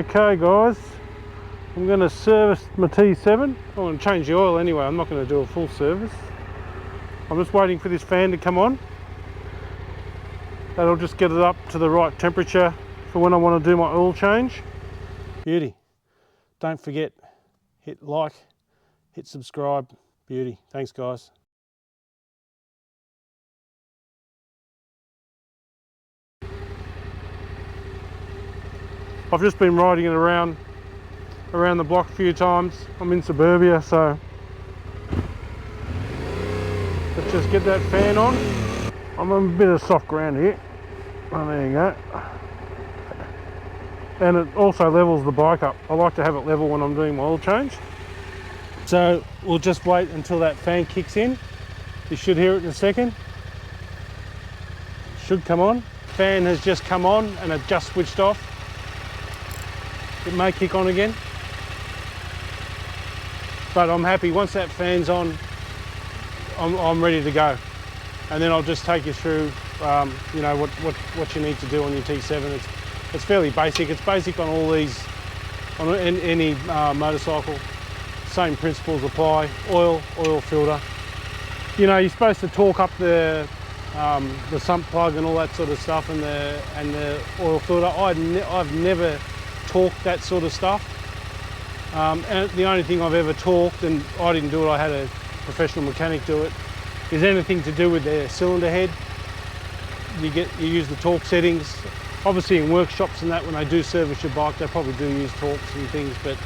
Okay guys, I'm going to service my T7. I'm going to change the oil anyway, I'm not going to do a full service. I'm just waiting for this fan to come on. That'll just get it up to the right temperature for when I want to do my oil change. Beauty. Don't forget, hit like, hit subscribe. Beauty. Thanks guys. I've just been riding it around the block a few times. I'm in suburbia, so let's just get that fan on. I'm on a bit of soft ground here. Oh, there you go. And it also levels the bike up. I like to have it level when I'm doing my oil change. So we'll just wait until that fan kicks in. You should hear it in a second. Should come on. Fan has just come on and it just switched off. It may kick on again. But I'm happy, once that fan's on, I'm ready to go. And then I'll just take you through, you know, what you need to do on your T7. It's fairly basic. It's basic on all these, on any motorcycle. Same principles apply. Oil filter. You know, you're supposed to torque up the sump plug and all that sort of stuff, and the oil filter. I've never torqued that sort of stuff. And the only thing I've ever torqued, and I didn't do it, I had a professional mechanic do it, is anything to do with the cylinder head. You use the torque settings. Obviously in workshops and that, when they do service your bike, they probably do use torques and things, but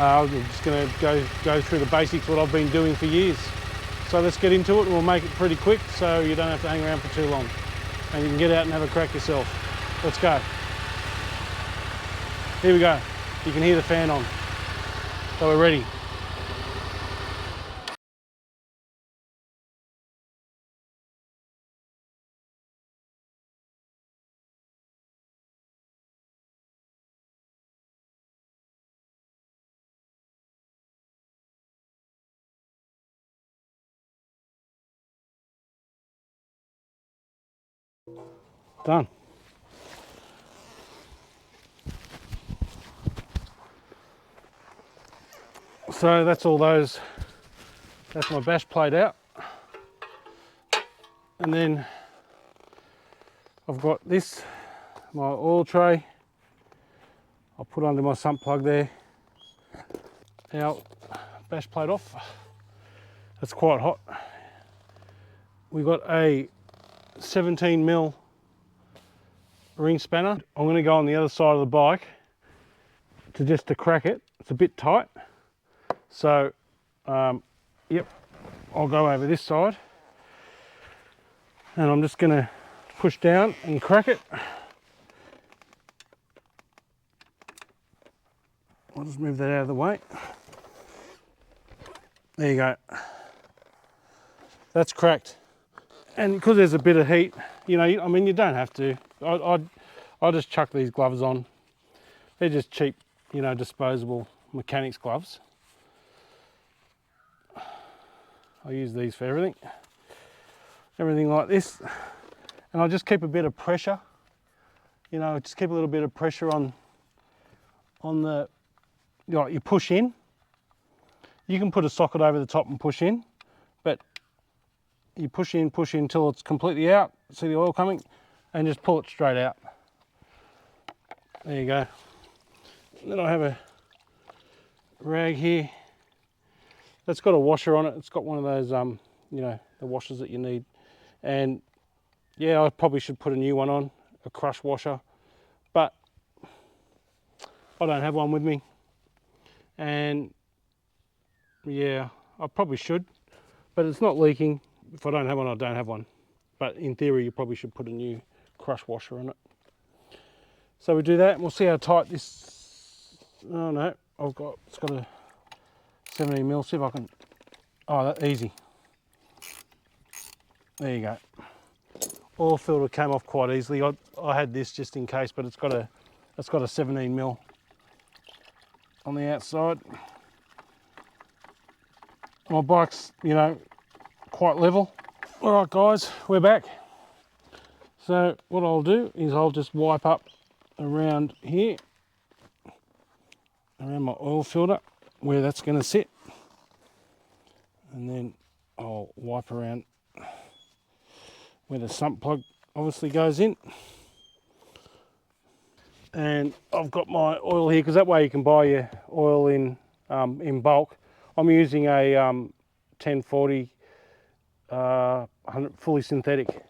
I'm just going to go through the basics, what I've been doing for years. So let's get into it, and we'll make it pretty quick so you don't have to hang around for too long. And you can get out and have a crack yourself. Let's go. Here we go. You can hear the fan on. So we're ready. Done. So that's all those, that's my bash plate out. And then I've got this, my oil tray. I'll put under my sump plug there. Now, bash plate off. It's quite hot. We've got a 17mm ring spanner. I'm going to go on the other side of the bike to crack it. It's a bit tight. So, yep, I'll go over this side. And I'm just going to push down and crack it. I'll just move that out of the way. There you go. That's cracked. And because there's a bit of heat, you know, I mean, you don't have to. I'll just chuck these gloves on. They're just cheap, you know, disposable mechanics gloves. I use these for everything like this. And I'll just keep a bit of pressure, you know, just keep a little bit of pressure on the, like, you push in. You can put a socket over the top and push in, but you push in until it's completely out. See the oil coming, and just pull it straight out. There you go. And then I have a rag here that's got a washer on it. It's got one of those, you know, the washers that you need. And yeah, I probably should put a new one on, a crush washer, but I don't have one with me. And yeah, I probably should, but it's not leaking. If I don't have one, I don't have one. But in theory, you probably should put a new crush washer on it. So we do that, and we'll see how tight this, oh no, it's got a 17mm, see if I can, oh, that's easy. There you go. Oil filter came off quite easily. I had this just in case, but it's got a 17mm on the outside. My bike's, you know, quite level. All right guys, we're back. So what I'll do is I'll just wipe up around here around my oil filter where that's going to sit, and then I'll wipe around where the sump plug obviously goes in. And I've got my oil here because that way you can buy your oil in bulk. I'm using a 1040 fully synthetic.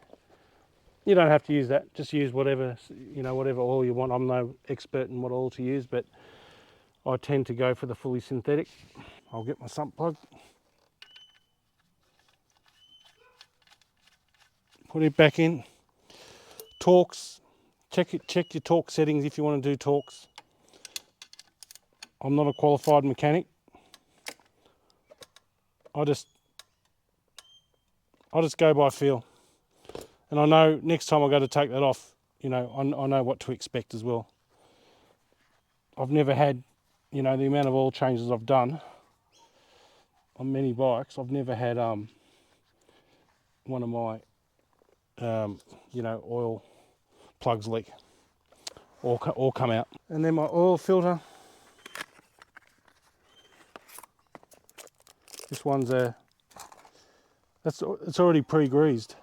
You don't have to use that. Just use whatever, whatever oil you want. I'm no expert in what oil to use, but I tend to go for the fully synthetic. I'll get my sump plug, put it back in. Torques, check your torque settings if you want to do torques. I'm not a qualified mechanic. I just go by feel. And I know next time I go to take that off, I know what to expect as well. I've never had, the amount of oil changes I've done on many bikes, I've never had one of my, oil plugs leak or come out. And then my oil filter, this one's it's already pre-greased.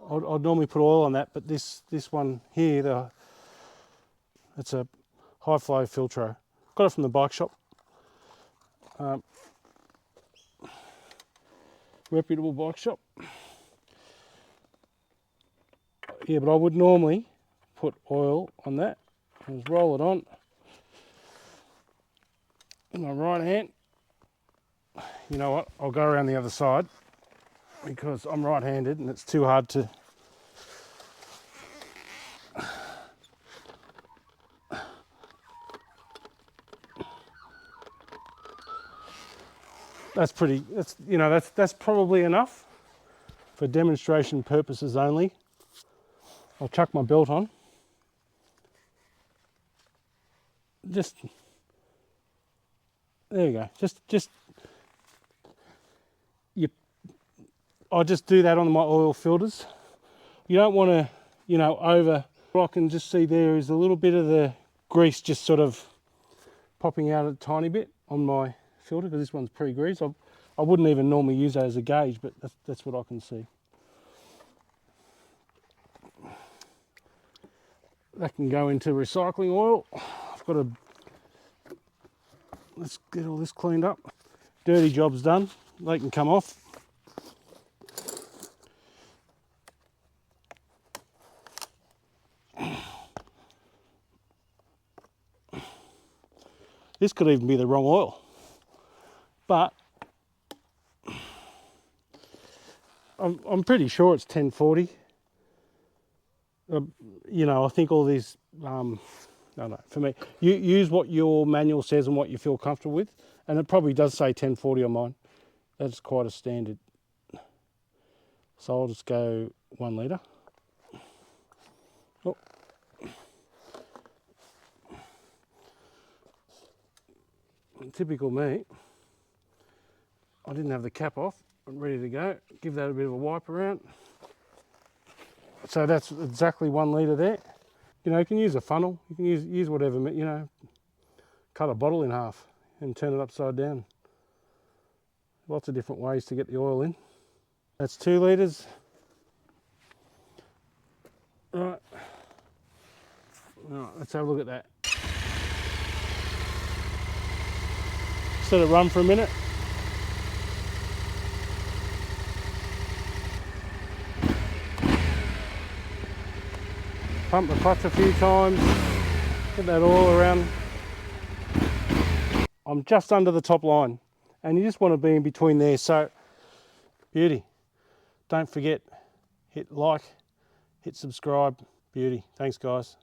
I'd normally put oil on that, but this one here, it's a high flow filtro. Got it from the bike shop. Reputable bike shop. Yeah, but I would normally put oil on that. Just roll it on in my right hand. You know what? I'll go around the other side because I'm right-handed and it's too hard to. That's probably enough for demonstration purposes only. I'll chuck my belt on. Just there you go. I just do that on my oil filters. You don't want to, over. What I can just see there is a little bit of the grease just sort of popping out a tiny bit on my filter because this one's pre-greased. I wouldn't even normally use that as a gauge, but that's what I can see. That can go into recycling oil. Let's get all this cleaned up. Dirty job's done. They can come off. This could even be the wrong oil, but I'm pretty sure it's 1040. I think all these, no, for me, you use what your manual says and what you feel comfortable with, and it probably does say 1040 on mine. That's quite a standard. So I'll just go 1 litre. Oh. Typical me, I didn't have the cap off. I'm ready to go. Give that a bit of a wipe around. So that's exactly 1 litre there. You can use a funnel. You can use whatever, cut a bottle in half and turn it upside down. Lots of different ways to get the oil in. That's 2 litres. Right. Let's have a look at that. Just let it run for a minute. Pump the clutch a few times. Get that oil around. I'm just under the top line and you just want to be in between there. So beauty. Don't forget, hit like, hit subscribe. Beauty. Thanks guys.